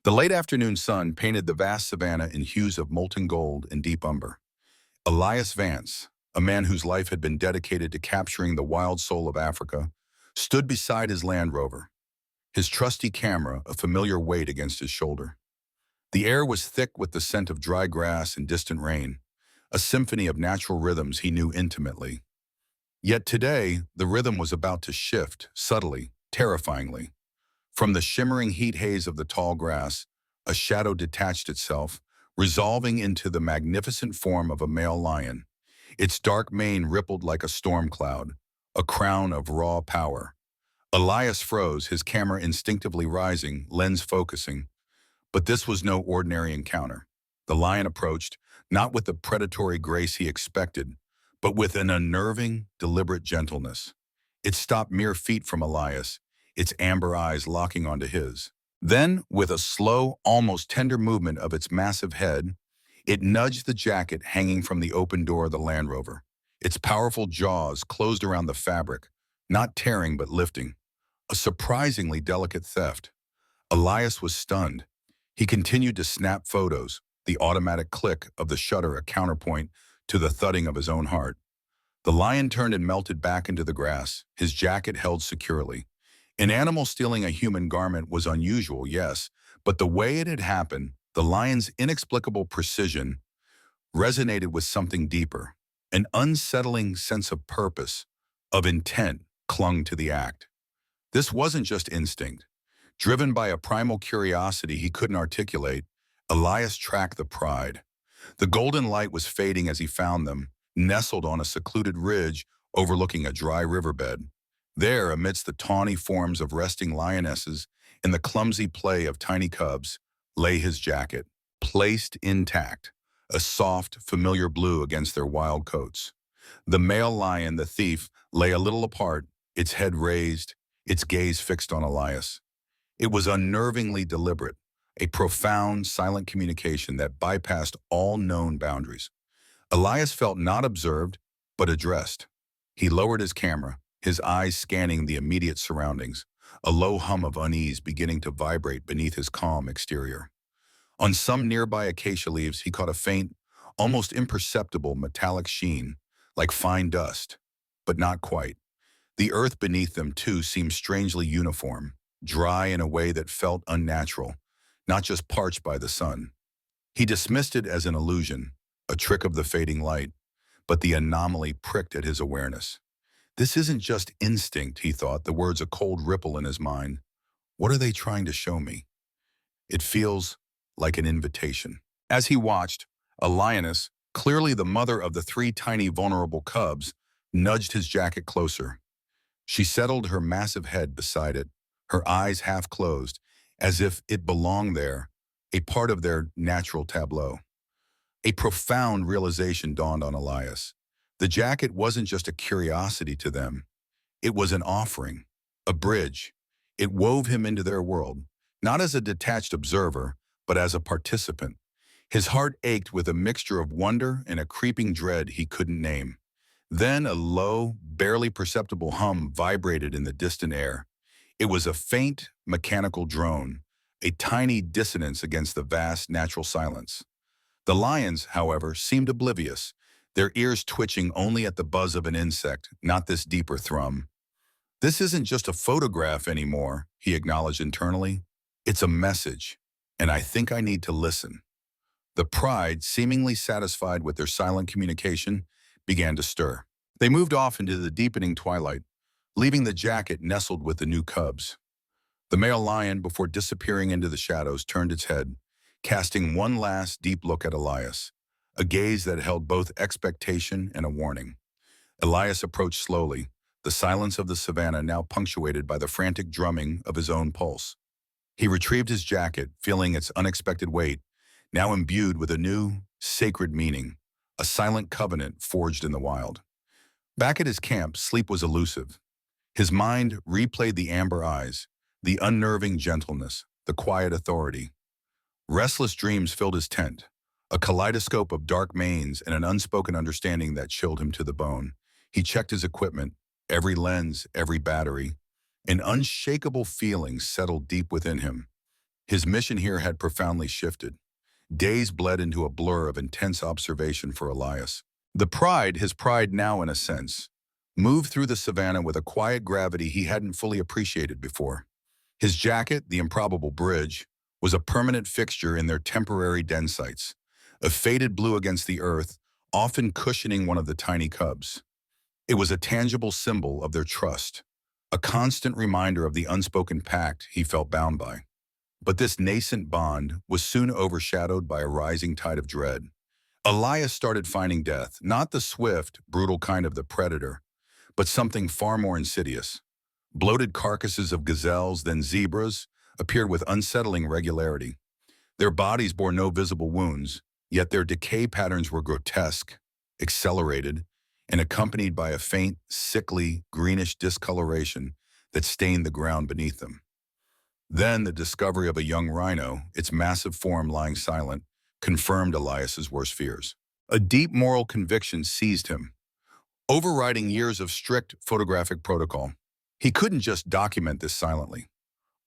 The late afternoon sun painted the vast savanna in hues of molten gold and deep umber. Elias Vance, a man whose life had been dedicated to capturing the wild soul of Africa, stood beside his Land Rover, his trusty camera a familiar weight against his shoulder. The air was thick with the scent of dry grass and distant rain, a symphony of natural rhythms he knew intimately. Yet today, the rhythm was about to shift, subtly, terrifyingly. From the shimmering heat haze of the tall grass, a shadow detached itself, resolving into the magnificent form of a male lion. Its dark mane rippled like a storm cloud, a crown of raw power. Elias froze, his camera instinctively rising, lens focusing. But this was no ordinary encounter. The lion approached, not with the predatory grace he expected, but with an unnerving, deliberate gentleness. It stopped mere feet from Elias, its amber eyes locking onto his. Then, with a slow, almost tender movement of its massive head, it nudged the jacket hanging from the open door of the Land Rover. Its powerful jaws closed around the fabric, not tearing but lifting. A surprisingly delicate theft. Elias was stunned. He continued to snap photos, the automatic click of the shutter a counterpoint to the thudding of his own heart. The lion turned and melted back into the grass, his jacket held securely. An animal stealing a human garment was unusual, yes, but the way it had happened, the lion's inexplicable precision, resonated with something deeper. An unsettling sense of purpose, of intent, clung to the act. This wasn't just instinct. Driven by a primal curiosity he couldn't articulate, Elias tracked the pride. The golden light was fading as he found them, nestled on a secluded ridge overlooking a dry riverbed. There, amidst the tawny forms of resting lionesses and the clumsy play of tiny cubs, lay his jacket, placed intact, a soft, familiar blue against their wild coats. The male lion, the thief, lay a little apart, its head raised, its gaze fixed on Elias. It was unnervingly deliberate, a profound, silent communication that bypassed all known boundaries. Elias felt not observed, but addressed. He lowered his camera, his eyes scanning the immediate surroundings, a low hum of unease beginning to vibrate beneath his calm exterior. On some nearby acacia leaves, he caught a faint, almost imperceptible metallic sheen, like fine dust, but not quite. The earth beneath them, too, seemed strangely uniform, dry in a way that felt unnatural, not just parched by the sun. He dismissed it as an illusion, a trick of the fading light, but the anomaly pricked at his awareness. This isn't just instinct, he thought, the words a cold ripple in his mind. What are they trying to show me? It feels like an invitation. As he watched, a lioness, clearly the mother of the three tiny vulnerable cubs, nudged his jacket closer. She settled her massive head beside it, her eyes half closed, as if it belonged there, a part of their natural tableau. A profound realization dawned on Elias. The jacket wasn't just a curiosity to them. It was an offering, a bridge. It wove him into their world, not as a detached observer, but as a participant. His heart ached with a mixture of wonder and a creeping dread he couldn't name. Then a low, barely perceptible hum vibrated in the distant air. It was a faint, mechanical drone, a tiny dissonance against the vast natural silence. The lions, however, seemed oblivious, their ears twitching only at the buzz of an insect, not this deeper thrum. This isn't just a photograph anymore, he acknowledged internally. It's a message, and I think I need to listen. The pride, seemingly satisfied with their silent communication, began to stir. They moved off into the deepening twilight, leaving the jacket nestled with the new cubs. The male lion, before disappearing into the shadows, turned its head, casting one last deep look at Elias, a gaze that held both expectation and a warning. Elias approached slowly, the silence of the savannah now punctuated by the frantic drumming of his own pulse. He retrieved his jacket, feeling its unexpected weight, now imbued with a new, sacred meaning, a silent covenant forged in the wild. Back at his camp, sleep was elusive. His mind replayed the amber eyes, the unnerving gentleness, the quiet authority. Restless dreams filled his tent, a kaleidoscope of dark manes and an unspoken understanding that chilled him to the bone. He checked his equipment, every lens, every battery. An unshakable feeling settled deep within him. His mission here had profoundly shifted. Days bled into a blur of intense observation for Elias. The pride, his pride now in a sense, moved through the savannah with a quiet gravity he hadn't fully appreciated before. His jacket, the improbable bridge, was a permanent fixture in their temporary den sites, a faded blue against the earth, often cushioning one of the tiny cubs. It was a tangible symbol of their trust, a constant reminder of the unspoken pact he felt bound by. But this nascent bond was soon overshadowed by a rising tide of dread. Elias started finding death, not the swift, brutal kind of the predator, but something far more insidious. Bloated carcasses of gazelles, then zebras, appeared with unsettling regularity. Their bodies bore no visible wounds, yet their decay patterns were grotesque, accelerated, and accompanied by a faint, sickly, greenish discoloration that stained the ground beneath them. Then the discovery of a young rhino, its massive form lying silent, confirmed Elias's worst fears. A deep moral conviction seized him, overriding years of strict photographic protocol. He couldn't just document this silently.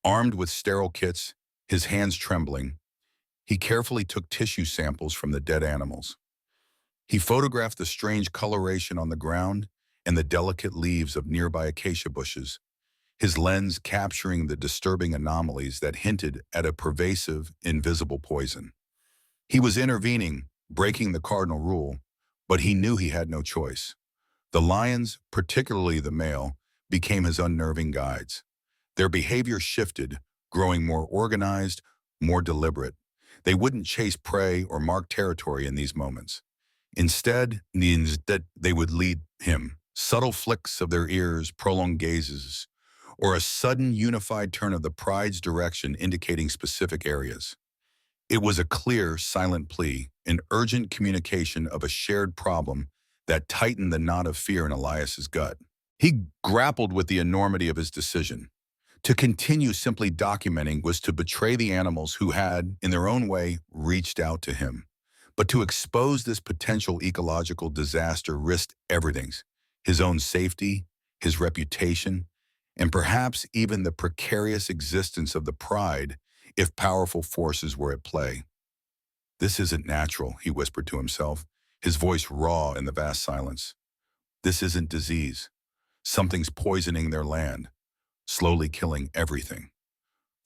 Armed with sterile kits, his hands trembling, he carefully took tissue samples from the dead animals. He photographed the strange coloration on the ground and the delicate leaves of nearby acacia bushes, his lens capturing the disturbing anomalies that hinted at a pervasive, invisible poison. He was intervening, breaking the cardinal rule, but he knew he had no choice. The lions, particularly the male, became his unnerving guides. Their behavior shifted, growing more organized, more deliberate. They wouldn't chase prey or mark territory in these moments. Instead, they would lead him. Subtle flicks of their ears, prolonged gazes, or a sudden unified turn of the pride's direction indicating specific areas. It was a clear, silent plea, an urgent communication of a shared problem that tightened the knot of fear in Elias's gut. He grappled with the enormity of his decision. To continue simply documenting was to betray the animals who had, in their own way, reached out to him. But to expose this potential ecological disaster risked everything: his own safety, his reputation, and perhaps even the precarious existence of the pride if powerful forces were at play. "This isn't natural," he whispered to himself, his voice raw in the vast silence. "This isn't disease. Something's poisoning their land, slowly killing everything."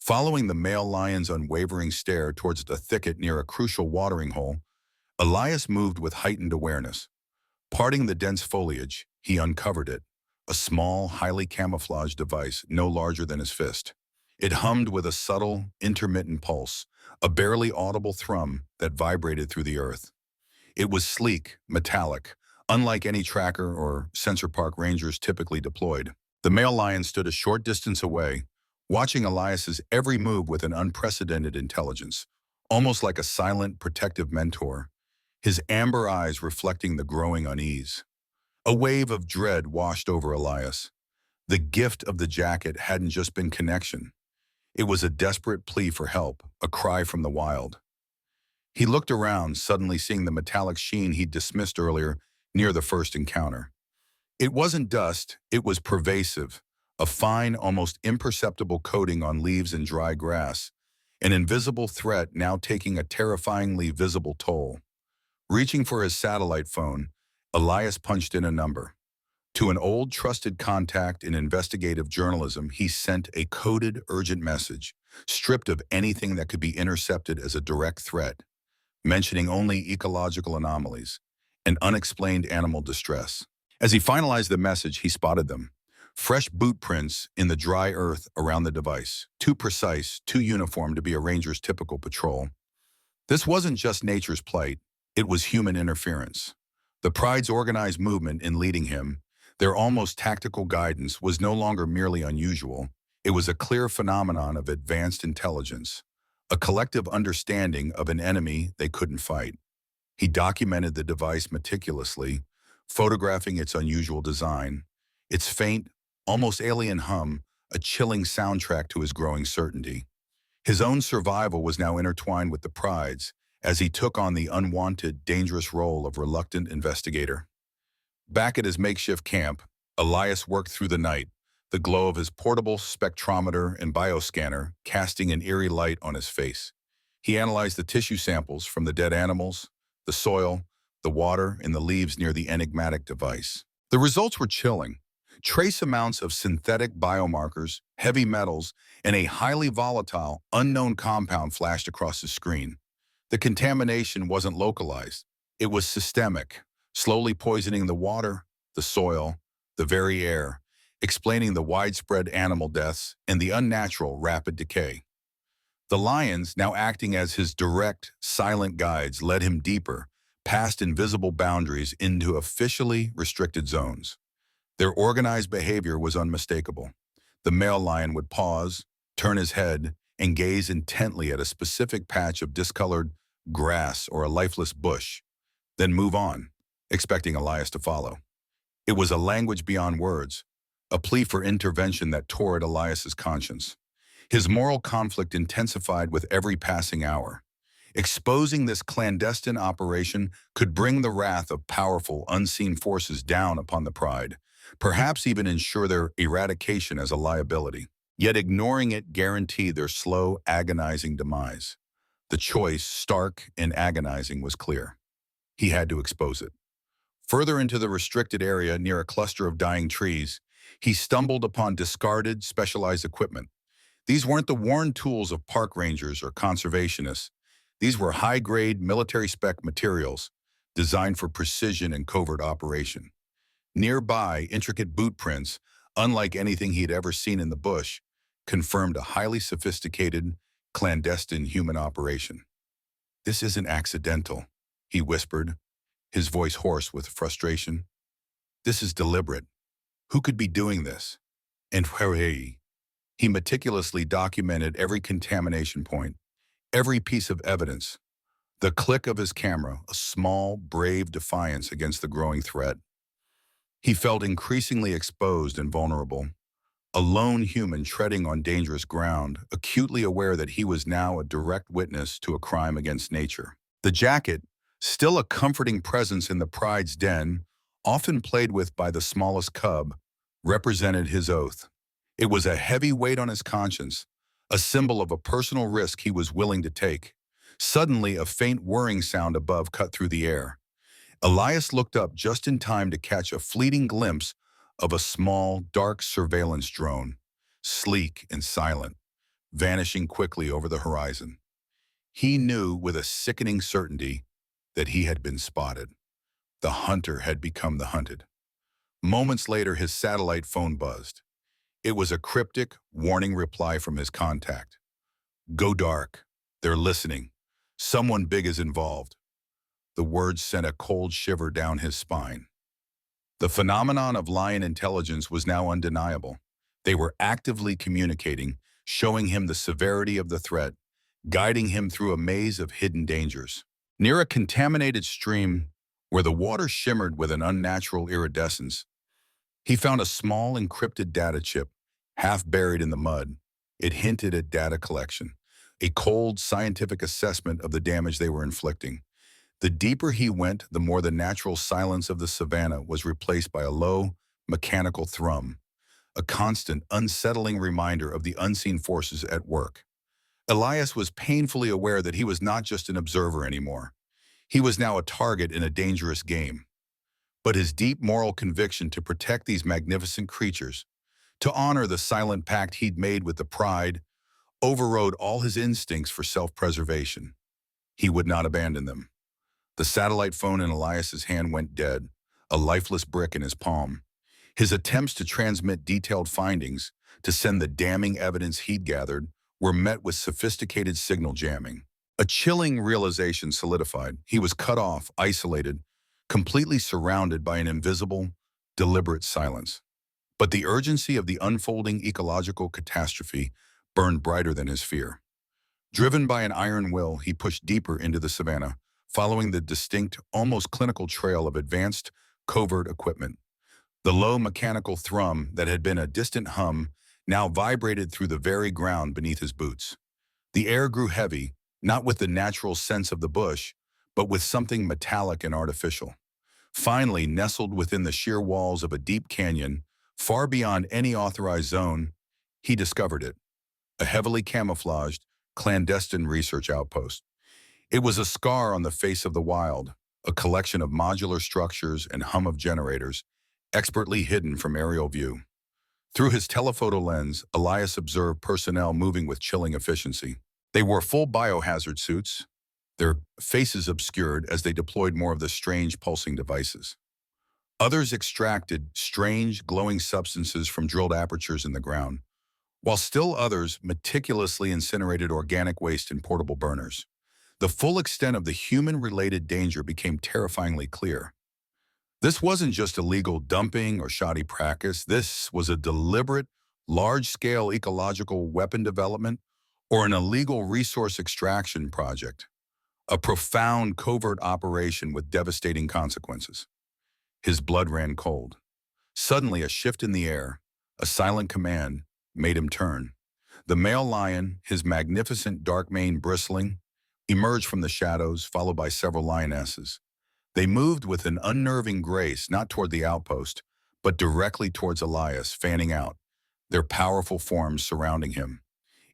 Following the male lion's unwavering stare towards the thicket near a crucial watering hole, Elias moved with heightened awareness. Parting the dense foliage, he uncovered it, a small, highly camouflaged device no larger than his fist. It hummed with a subtle, intermittent pulse, a barely audible thrum that vibrated through the earth. It was sleek, metallic, unlike any tracker or sensor park rangers typically deployed. The male lion stood a short distance away, watching Elias's every move with an unprecedented intelligence, almost like a silent, protective mentor, his amber eyes reflecting the growing unease. A wave of dread washed over Elias. The gift of the jacket hadn't just been connection. It was a desperate plea for help, a cry from the wild. He looked around, suddenly seeing the metallic sheen he'd dismissed earlier near the first encounter. It wasn't dust, it was pervasive, a fine, almost imperceptible coating on leaves and dry grass, an invisible threat now taking a terrifyingly visible toll. Reaching for his satellite phone, Elias punched in a number. To an old trusted contact in investigative journalism, he sent a coded, urgent message, stripped of anything that could be intercepted as a direct threat, mentioning only ecological anomalies and unexplained animal distress. As he finalized the message, he spotted them. Fresh boot prints in the dry earth around the device, too precise, too uniform to be a ranger's typical patrol. This wasn't just nature's plight, it was human interference. The pride's organized movement in leading him, their almost tactical guidance, was no longer merely unusual. It was a clear phenomenon of advanced intelligence, a collective understanding of an enemy they couldn't fight. He documented the device meticulously, photographing its unusual design, its faint, almost alien hum, a chilling soundtrack to his growing certainty. His own survival was now intertwined with the pride's, as he took on the unwanted, dangerous role of reluctant investigator. Back at his makeshift camp, Elias worked through the night, the glow of his portable spectrometer and bioscanner casting an eerie light on his face. He analyzed the tissue samples from the dead animals, the soil, the water, and the leaves near the enigmatic device. The results were chilling. Trace amounts of synthetic biomarkers, heavy metals, and a highly volatile, unknown compound flashed across the screen. The contamination wasn't localized. It was systemic, slowly poisoning the water, the soil, the very air, explaining the widespread animal deaths and the unnatural rapid decay. The lions, now acting as his direct, silent guides, led him deeper, past invisible boundaries into officially restricted zones. Their organized behavior was unmistakable. The male lion would pause, turn his head, and gaze intently at a specific patch of discolored grass or a lifeless bush, then move on, expecting Elias to follow. It was a language beyond words, a plea for intervention that tore at Elias's conscience. His moral conflict intensified with every passing hour. Exposing this clandestine operation could bring the wrath of powerful, unseen forces down upon the pride, perhaps even ensure their eradication as a liability. Yet ignoring it guaranteed their slow, agonizing demise. The choice, stark and agonizing, was clear. He had to expose it. Further into the restricted area near a cluster of dying trees, he stumbled upon discarded, specialized equipment. These weren't the worn tools of park rangers or conservationists. These were high-grade, military-spec materials designed for precision and covert operation. Nearby, intricate boot prints, unlike anything he'd ever seen in the bush, confirmed a highly sophisticated, clandestine human operation. "This isn't accidental," he whispered, his voice hoarse with frustration. "This is deliberate. Who could be doing this? And where are he?" He meticulously documented every contamination point, every piece of evidence. The click of his camera, a small, brave defiance against the growing threat. He felt increasingly exposed and vulnerable, a lone human treading on dangerous ground, acutely aware that he was now a direct witness to a crime against nature. The jacket, still a comforting presence in the pride's den, often played with by the smallest cub, represented his oath. It was a heavy weight on his conscience, a symbol of a personal risk he was willing to take. Suddenly, a faint whirring sound above cut through the air. Elias looked up just in time to catch a fleeting glimpse of a small, dark surveillance drone, sleek and silent, vanishing quickly over the horizon. He knew with a sickening certainty that he had been spotted. The hunter had become the hunted. Moments later, his satellite phone buzzed. It was a cryptic, warning reply from his contact. "Go dark. They're listening. Someone big is involved." The words sent a cold shiver down his spine. The phenomenon of lion intelligence was now undeniable. They were actively communicating, showing him the severity of the threat, guiding him through a maze of hidden dangers. Near a contaminated stream, where the water shimmered with an unnatural iridescence, he found a small encrypted data chip, half buried in the mud. It hinted at data collection, a cold scientific assessment of the damage they were inflicting. The deeper he went, the more the natural silence of the savannah was replaced by a low, mechanical thrum, a constant, unsettling reminder of the unseen forces at work. Elias was painfully aware that he was not just an observer anymore. He was now a target in a dangerous game. But his deep moral conviction to protect these magnificent creatures, to honor the silent pact he'd made with the pride, overrode all his instincts for self-preservation. He would not abandon them. The satellite phone in Elias's hand went dead, a lifeless brick in his palm. His attempts to transmit detailed findings, to send the damning evidence he'd gathered, were met with sophisticated signal jamming. A chilling realization solidified. He was cut off, isolated, completely surrounded by an invisible, deliberate silence. But the urgency of the unfolding ecological catastrophe burned brighter than his fear. Driven by an iron will, he pushed deeper into the savannah, following the distinct, almost clinical trail of advanced, covert equipment. The low mechanical thrum that had been a distant hum now vibrated through the very ground beneath his boots. The air grew heavy, not with the natural sense of the bush, but with something metallic and artificial. Finally, nestled within the sheer walls of a deep canyon, Far beyond any authorized zone, he discovered it, a heavily camouflaged, clandestine research outpost. It was a scar on the face of the wild, a collection of modular structures and hum of generators, expertly hidden from aerial view. Through his telephoto lens, Elias observed personnel moving with chilling efficiency. They wore full biohazard suits, their faces obscured as they deployed more of the strange pulsing devices. Others extracted strange, glowing substances from drilled apertures in the ground, while still others meticulously incinerated organic waste in portable burners. The full extent of the human-related danger became terrifyingly clear. This wasn't just illegal dumping or shoddy practice. This was a deliberate, large-scale ecological weapon development or an illegal resource extraction project, a profound covert operation with devastating consequences. His blood ran cold. Suddenly, a shift in the air, a silent command, made him turn. The male lion, his magnificent dark mane bristling, emerged from the shadows, followed by several lionesses. They moved with an unnerving grace, not toward the outpost, but directly towards Elias, fanning out, their powerful forms surrounding him.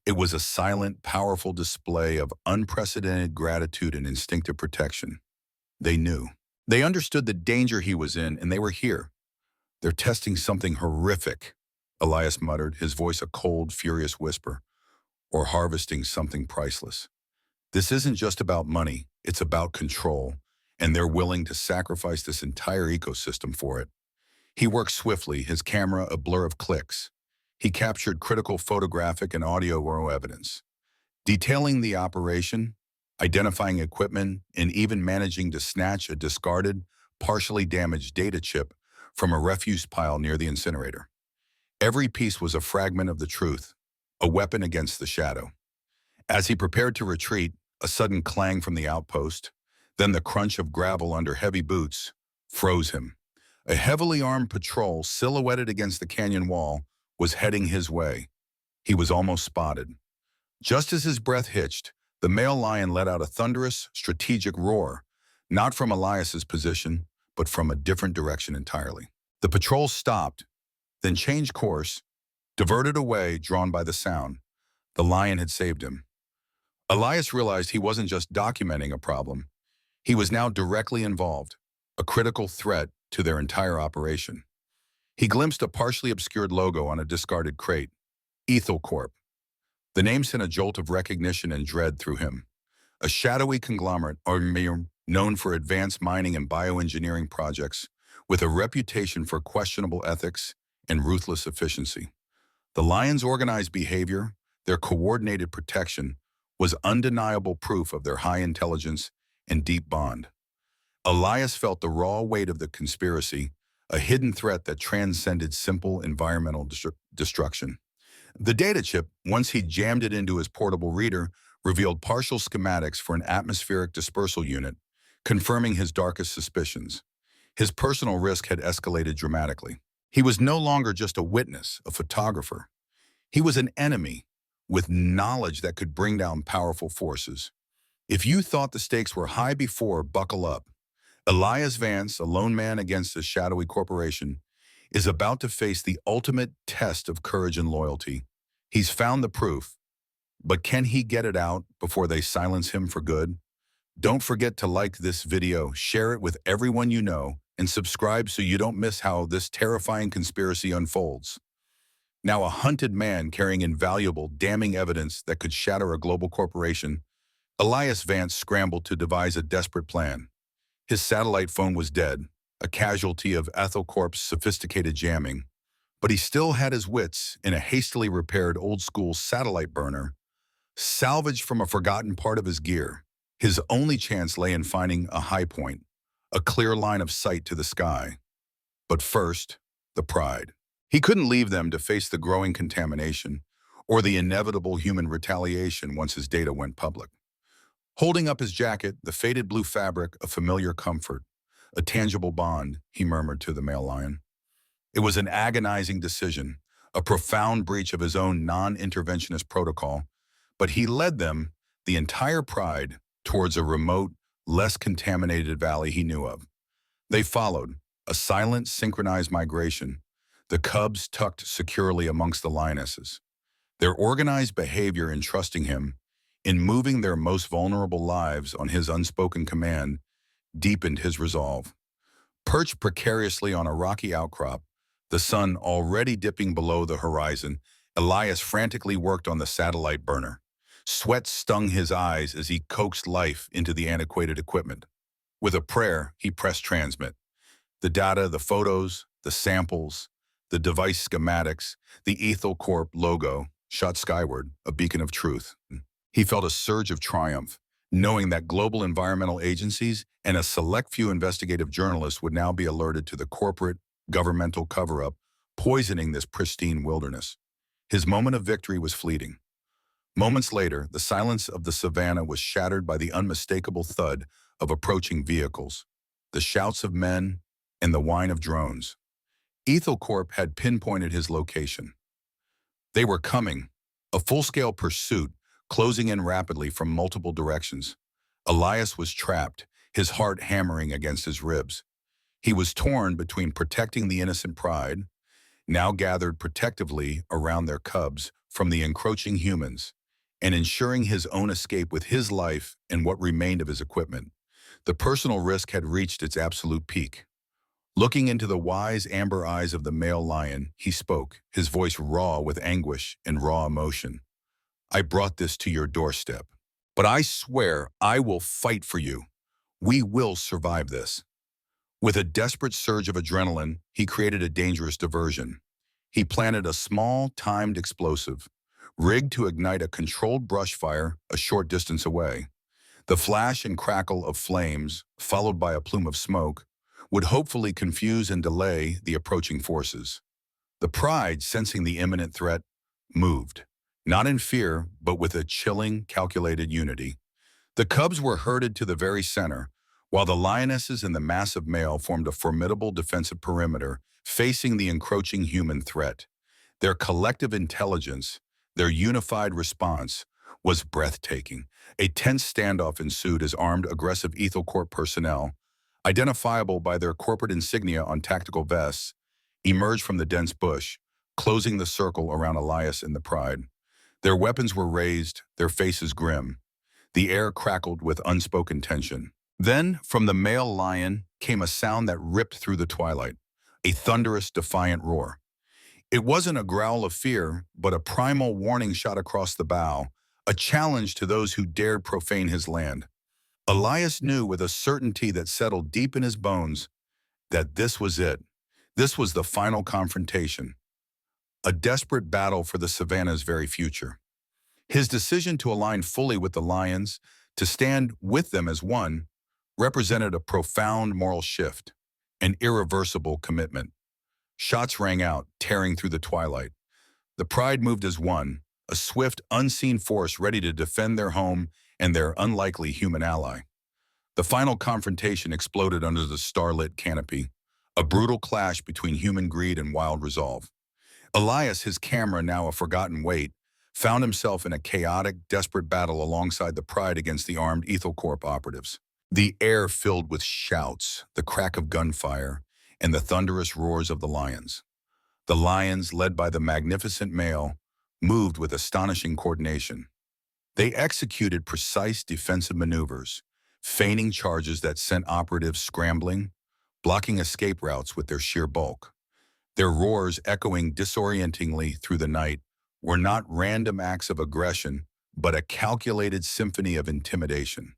It was a silent, powerful display of unprecedented gratitude and instinctive protection. They knew. They understood the danger he was in, and they were here. They're testing something horrific, Elias muttered, his voice a cold, furious whisper, or harvesting something priceless. This isn't just about money, it's about control, and they're willing to sacrifice this entire ecosystem for it. He worked swiftly, his camera a blur of clicks. He captured critical photographic and audio evidence, detailing the operation, identifying equipment, and even managing to snatch a discarded, partially damaged data chip from a refuse pile near the incinerator. Every piece was a fragment of the truth, a weapon against the shadow. As he prepared to retreat, a sudden clang from the outpost, then the crunch of gravel under heavy boots, froze him. A heavily armed patrol, silhouetted against the canyon wall, was heading his way. He was almost spotted. Just as his breath hitched, the male lion let out a thunderous, strategic roar, not from Elias's position, but from a different direction entirely. The patrol stopped, then changed course, diverted away, drawn by the sound. The lion had saved him. Elias realized he wasn't just documenting a problem. He was now directly involved, a critical threat to their entire operation. He glimpsed a partially obscured logo on a discarded crate, Ethel Corp. The name sent a jolt of recognition and dread through him. A shadowy conglomerate known for advanced mining and bioengineering projects, with a reputation for questionable ethics and ruthless efficiency. The Lions' organized behavior, their coordinated protection, was undeniable proof of their high intelligence and deep bond. Elias felt the raw weight of the conspiracy, a hidden threat that transcended simple environmental destruction. The data chip, once he jammed it into his portable reader, revealed partial schematics for an atmospheric dispersal unit, confirming his darkest suspicions. His personal risk had escalated dramatically. He was no longer just a witness, a photographer. He was an enemy with knowledge that could bring down powerful forces. If you thought the stakes were high before, buckle up. Elias Vance, a lone man against a shadowy corporation, is about to face the ultimate test of courage and loyalty. He's found the proof, but can he get it out before they silence him for good? Don't forget to like this video, share it with everyone you know, and subscribe so you don't miss how this terrifying conspiracy unfolds. Now a hunted man carrying invaluable, damning evidence that could shatter a global corporation, Elias Vance scrambled to devise a desperate plan. His satellite phone was dead, a casualty of Ethel Corp's sophisticated jamming, but he still had his wits in a hastily repaired old-school satellite burner, salvaged from a forgotten part of his gear. His only chance lay in finding a high point, a clear line of sight to the sky. But first, the pride. He couldn't leave them to face the growing contamination or the inevitable human retaliation once his data went public. Holding up his jacket, the faded blue fabric, a familiar comfort, a tangible bond, he murmured to the male lion. It was an agonizing decision, a profound breach of his own non-interventionist protocol, but he led them, the entire pride, towards a remote, less contaminated valley he knew of. They followed, a silent, synchronized migration, the cubs tucked securely amongst the lionesses. Their organized behavior in trusting him, in moving their most vulnerable lives on his unspoken command, deepened his resolve. Perched precariously on a rocky outcrop, the sun already dipping below the horizon, Elias frantically worked on the satellite burner. Sweat stung his eyes as he coaxed life into the antiquated equipment. With a prayer, he pressed transmit. The data, the photos, the samples, the device schematics, the Ecological logo shot skyward, a beacon of truth. He felt a surge of triumph, knowing that global environmental agencies and a select few investigative journalists would now be alerted to the corporate, governmental cover-up poisoning this pristine wilderness. His moment of victory was fleeting. Moments later, the silence of the savannah was shattered by the unmistakable thud of approaching vehicles, the shouts of men, and the whine of drones. Ethel Corp had pinpointed his location. They were coming, a full-scale pursuit, closing in rapidly from multiple directions. Elias was trapped, his heart hammering against his ribs. He was torn between protecting the innocent pride, now gathered protectively around their cubs from the encroaching humans, and ensuring his own escape with his life and what remained of his equipment. The personal risk had reached its absolute peak. Looking into the wise amber eyes of the male lion, he spoke, his voice raw with anguish and raw emotion. I brought this to your doorstep, but I swear I will fight for you. We will survive this. With a desperate surge of adrenaline, he created a dangerous diversion. He planted a small, timed explosive, rigged to ignite a controlled brush fire a short distance away. The flash and crackle of flames, followed by a plume of smoke, would hopefully confuse and delay the approaching forces. The pride, sensing the imminent threat, moved, not in fear, but with a chilling, calculated unity. The cubs were herded to the very center, while the lionesses and the massive male formed a formidable defensive perimeter facing the encroaching human threat. Their collective intelligence, their unified response, was breathtaking. A tense standoff ensued as armed, aggressive Ethel Corp personnel, identifiable by their corporate insignia on tactical vests, emerged from the dense bush, closing the circle around Elias and the Pride. Their weapons were raised, their faces grim. The air crackled with unspoken tension. Then, from the male lion, came a sound that ripped through the twilight, a thunderous, defiant roar. It wasn't a growl of fear, but a primal warning shot across the bow, a challenge to those who dared profane his land. Elias knew with a certainty that settled deep in his bones that this was it. This was the final confrontation, a desperate battle for the savannah's very future. His decision to align fully with the lions, to stand with them as one, represented a profound moral shift, an irreversible commitment. Shots rang out, tearing through the twilight. The Pride moved as one, a swift, unseen force ready to defend their home and their unlikely human ally. The final confrontation exploded under the starlit canopy, a brutal clash between human greed and wild resolve. Elias, his camera now a forgotten weight, found himself in a chaotic, desperate battle alongside the Pride against the armed Ethel Corp operatives. The air filled with shouts, the crack of gunfire, and the thunderous roars of the lions. The lions, led by the magnificent male, moved with astonishing coordination. They executed precise defensive maneuvers, feigning charges that sent operatives scrambling, blocking escape routes with their sheer bulk. Their roars, echoing disorientingly through the night, were not random acts of aggression, but a calculated symphony of intimidation.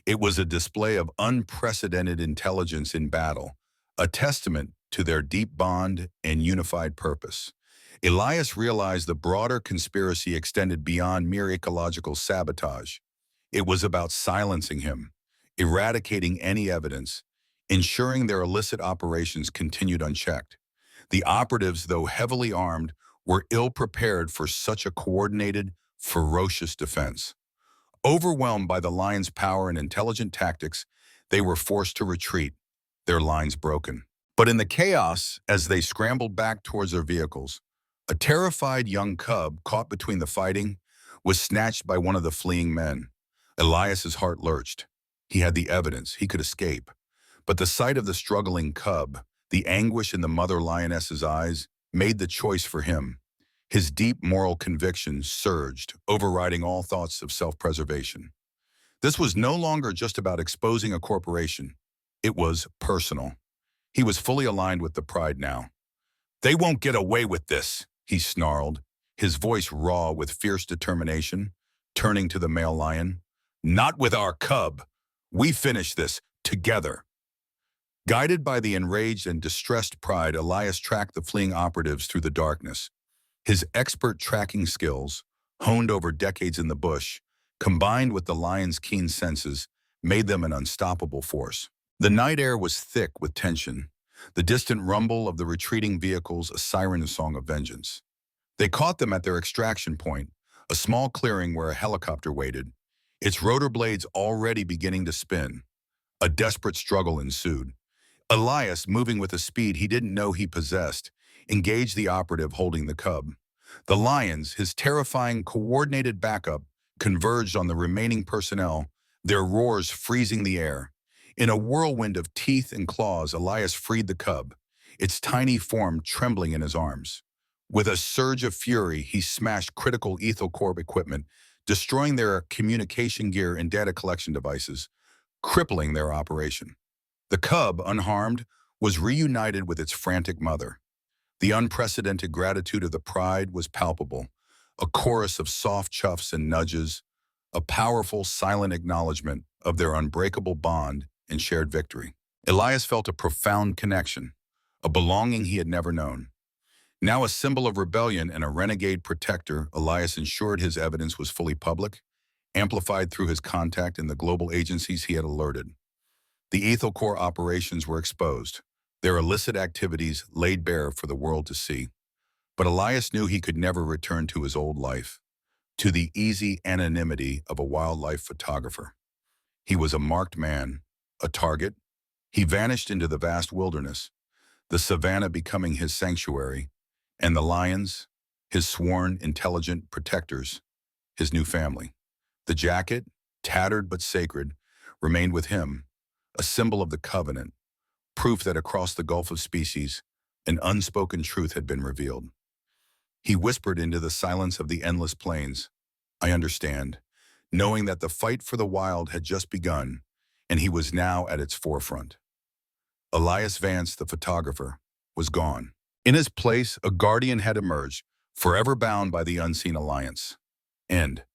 It was a display of unprecedented intelligence in battle, a testament to their deep bond and unified purpose. Elias realized the broader conspiracy extended beyond mere ecological sabotage. It was about silencing him, eradicating any evidence, ensuring their illicit operations continued unchecked. The operatives, though heavily armed, were ill-prepared for such a coordinated, ferocious defense. Overwhelmed by the lions' power and intelligent tactics, they were forced to retreat, their lines broken. But in the chaos, as they scrambled back towards their vehicles, a terrified young cub, caught between the fighting, was snatched by one of the fleeing men. Elias's heart lurched. He had the evidence, he could escape. But the sight of the struggling cub, the anguish in the mother lioness's eyes, made the choice for him. His deep moral convictions surged, overriding all thoughts of self-preservation. This was no longer just about exposing a corporation. It was personal. He was fully aligned with the pride now. "They won't get away with this," he snarled, his voice raw with fierce determination, turning to the male lion. "Not with our cub. We finish this together." Guided by the enraged and distressed pride, Elias tracked the fleeing operatives through the darkness. His expert tracking skills, honed over decades in the bush, combined with the lion's keen senses, made them an unstoppable force. The night air was thick with tension, the distant rumble of the retreating vehicles a siren song of vengeance. They caught them at their extraction point, a small clearing where a helicopter waited, its rotor blades already beginning to spin. A desperate struggle ensued. Elias, moving with a speed he didn't know he possessed, engaged the operative holding the cub. The lions, his terrifying, coordinated backup, converged on the remaining personnel, their roars freezing the air. In a whirlwind of teeth and claws, Elias freed the cub, its tiny form trembling in his arms. With a surge of fury, he smashed critical EthelCorp equipment, destroying their communication gear and data collection devices, crippling their operation. The cub, unharmed, was reunited with its frantic mother. The unprecedented gratitude of the pride was palpable, a chorus of soft chuffs and nudges, a powerful, silent acknowledgement of their unbreakable bond and shared victory. Elias felt a profound connection, a belonging he had never known. Now a symbol of rebellion and a renegade protector, Elias ensured his evidence was fully public, amplified through his contact in the global agencies he had alerted. The EthelCorp operations were exposed, their illicit activities laid bare for the world to see. But Elias knew he could never return to his old life, to the easy anonymity of a wildlife photographer. He was a marked man, a target. He vanished into the vast wilderness, the savanna becoming his sanctuary, and the lions, his sworn, intelligent protectors, his new family. The jacket, tattered but sacred, remained with him, a symbol of the covenant, proof that across the gulf of species, an unspoken truth had been revealed. He whispered into the silence of the endless plains, "I understand," knowing that the fight for the wild had just begun, and he was now at its forefront. Elias Vance, the photographer, was gone. In his place, a guardian had emerged, forever bound by the unseen alliance. And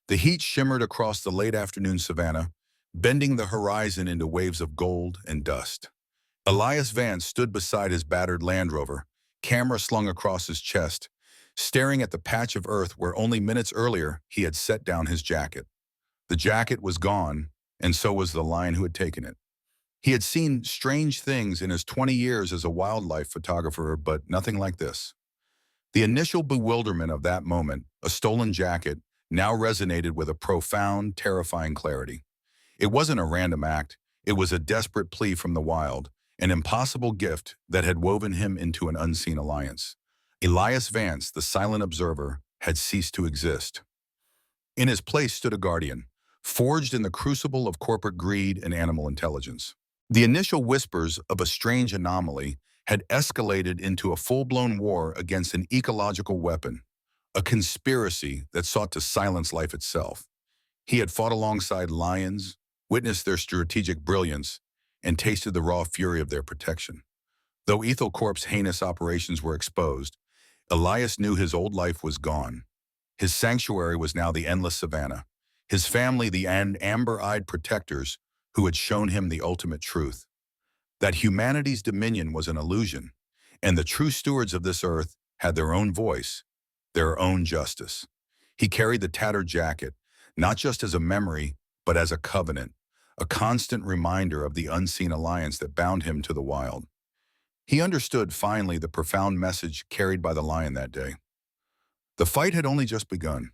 the heat shimmered across the late afternoon savanna, bending the horizon into waves of gold and dust. Elias Vance stood beside his battered Land Rover, camera slung across his chest, staring at the patch of earth where only minutes earlier he had set down his jacket. The jacket was gone, and so was the lion who had taken it. He had seen strange things in his 20 years as a wildlife photographer, but nothing like this. The initial bewilderment of that moment, a stolen jacket, now resonated with a profound, terrifying clarity. It wasn't a random act, it was a desperate plea from the wild, an impossible gift that had woven him into an unseen alliance. Elias Vance, the silent observer, had ceased to exist. In his place stood a guardian, forged in the crucible of corporate greed and animal intelligence. The initial whispers of a strange anomaly had escalated into a full-blown war against an ecological weapon, a conspiracy that sought to silence life itself. He had fought alongside lions, witnessed their strategic brilliance, and tasted the raw fury of their protection. Though EthelCorp's heinous operations were exposed, Elias knew his old life was gone. His sanctuary was now the endless savanna, his family the amber-eyed protectors who had shown him the ultimate truth, that humanity's dominion was an illusion, and the true stewards of this earth had their own voice, their own justice. He carried the tattered jacket, not just as a memory, but as a covenant, a constant reminder of the unseen alliance that bound him to the wild. He understood finally the profound message carried by the lion that day. The fight had only just begun.